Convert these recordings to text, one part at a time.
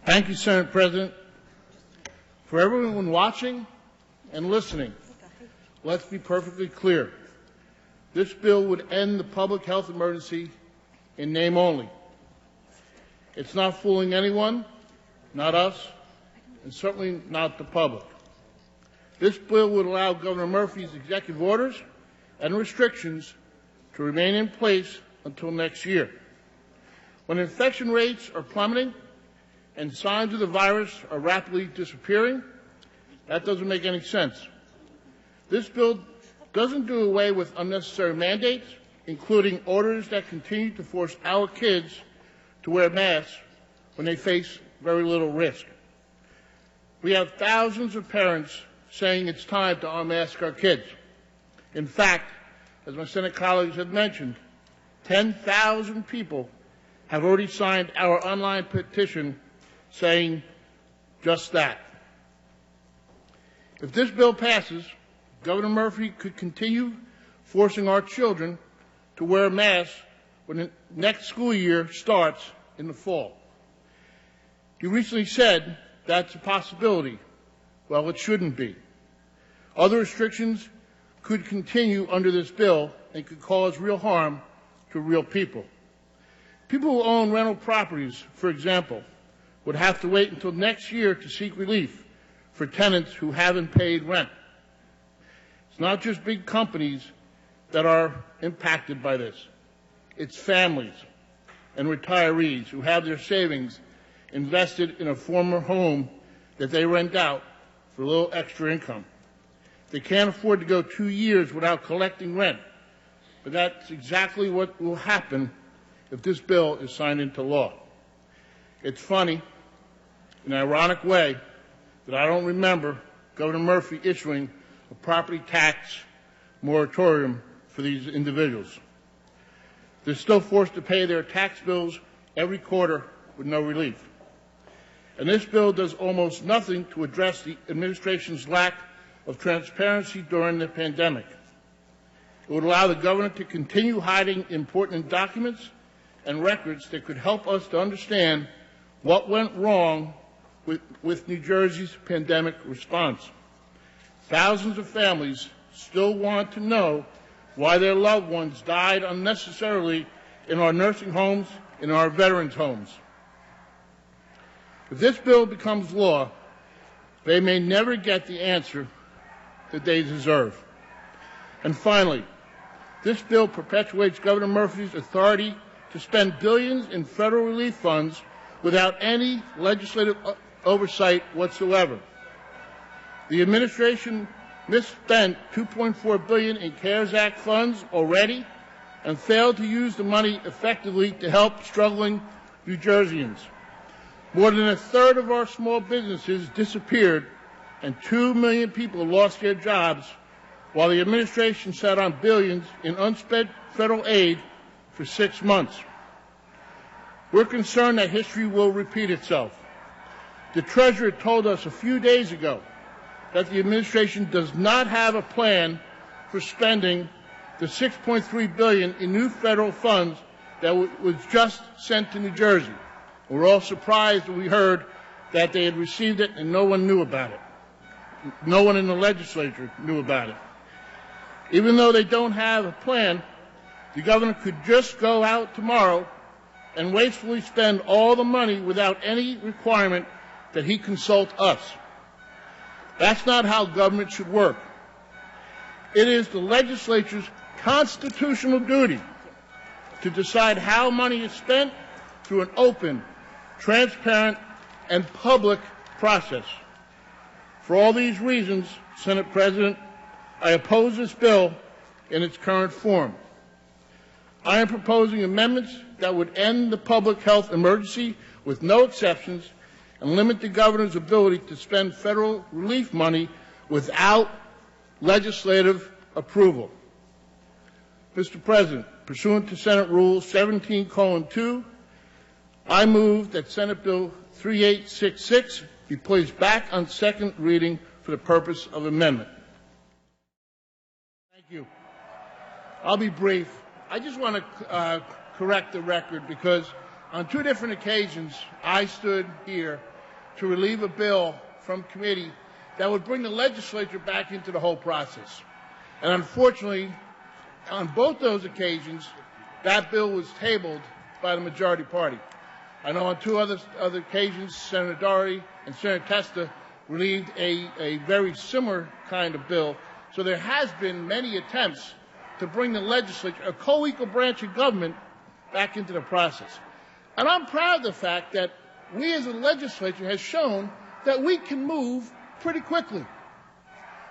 Thank you, Senate President. For everyone watching and listening, let's be perfectly clear. This bill would end the public health emergency in name only. It's not fooling anyone, not us, and certainly not the public. This bill would allow Governor Murphy's executive orders and restrictions to remain in place until next year. When infection rates are plummeting and signs of the virus are rapidly disappearing, that doesn't make any sense. This bill doesn't do away with unnecessary mandates, including orders that continue to force our kids to wear masks when they face very little risk. We have thousands of parents saying it's time to unmask our kids. In fact, as my Senate colleagues have mentioned, 10,000 people have already signed our online petition saying just that. If this bill passes, Governor Murphy could continue forcing our children to wear masks when the next school year starts in the fall. You recently said that's a possibility. Well, it shouldn't be. Other restrictions could continue under this bill and could cause real harm to real people. People who own rental properties, for example, would have to wait until next year to seek relief for tenants who haven't paid rent. It's not just big companies that are impacted by this. It's families and retirees who have their savings invested in a former home that they rent out for a little extra income. They can't afford to go 2 years without collecting rent, but that's exactly what will happen if this bill is signed into law. It's funny, in an ironic way, that I don't remember Governor Murphy issuing a property tax moratorium for these individuals. They're still forced to pay their tax bills every quarter with no relief. And this bill does almost nothing to address the administration's lack of transparency during the pandemic. It would allow the governor to continue hiding important documents and records that could help us to understand what went wrong with New Jersey's pandemic response. Thousands of families still want to know why their loved ones died unnecessarily in our nursing homes, in our veterans' homes. If this bill becomes law, they may never get the answer that they deserve. And finally, this bill perpetuates Governor Murphy's authority to spend billions in federal relief funds without any legislative oversight whatsoever. The administration misspent $2.4 billion in CARES Act funds already and failed to use the money effectively to help struggling New Jerseyans. More than a third of our small businesses disappeared and 2 million people lost their jobs while the administration sat on billions in unspent federal aid for 6 months. We're concerned that history will repeat itself. The Treasurer told us a few days ago that the administration does not have a plan for spending the $6.3 billion in new federal funds that was just sent to New Jersey. We're all surprised when we heard that they had received it and no one knew about it. No one in the legislature knew about it. Even though they don't have a plan, the governor could just go out tomorrow and wastefully spend all the money without any requirement that he consult us. That's not how government should work. It is the legislature's constitutional duty to decide how money is spent through an open, transparent, and public process. For all these reasons, Senate President, I oppose this bill in its current form. I am proposing amendments that would end the public health emergency with no exceptions and limit the governor's ability to spend federal relief money without legislative approval. Mr. President, pursuant to Senate Rule 17:2, I move that Senate Bill 3866 be placed back on second reading for the purpose of amendment. Thank you. I'll be brief. I just want to correct the record because on 2 different occasions I stood here to relieve a bill from committee that would bring the legislature back into the whole process. And unfortunately, on both those occasions, that bill was tabled by the majority party. I know on two other occasions, Senator Doherty and Senator Testa relieved a very similar kind of bill. So there has been many attempts to bring the legislature, a co-equal branch of government, back into the process. And I'm proud of the fact that we as a legislature has shown that we can move pretty quickly.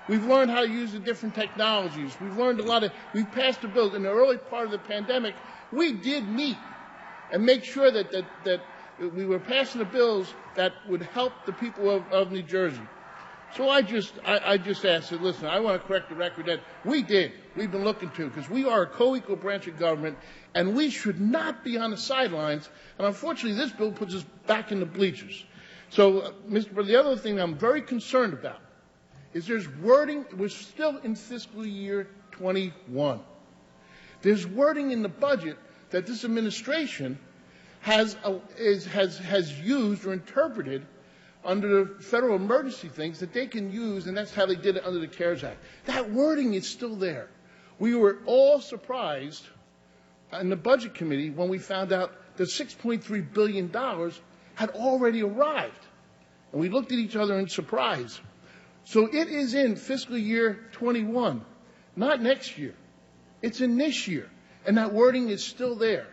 We've learned how to use the different technologies. We've passed the bills. In the early part of the pandemic, we did meet and make sure that we were passing the bills that would help the people of New Jersey. So I just asked, listen, I want to correct the record that we've been looking to, because we are a co-equal branch of government, and we should not be on the sidelines. And unfortunately, this bill puts us back in the bleachers. So, Mr. President, the other thing I'm very concerned about is there's wording. We're still in fiscal year 21. There's wording in the budget that this administration has used or interpreted under the federal emergency things that they can use, and that's how they did it under the CARES Act. That wording is still there. We were all surprised in the Budget Committee when we found out that $6.3 billion had already arrived. And we looked at each other in surprise. So it is in fiscal year 21, not next year. It's in this year. And that wording is still there.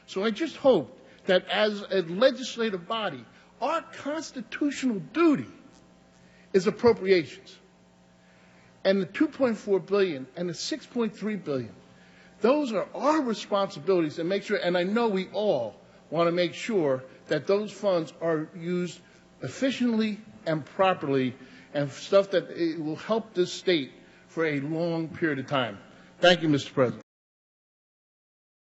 So I just hope that as a legislative body, our constitutional duty is appropriations. And the $2.4 billion and the $6.3 billion, those are our responsibilities to make sure, and I know we all want to make sure that those funds are used efficiently and properly, and stuff that will help this state for a long period of time. Thank you, Mr. President.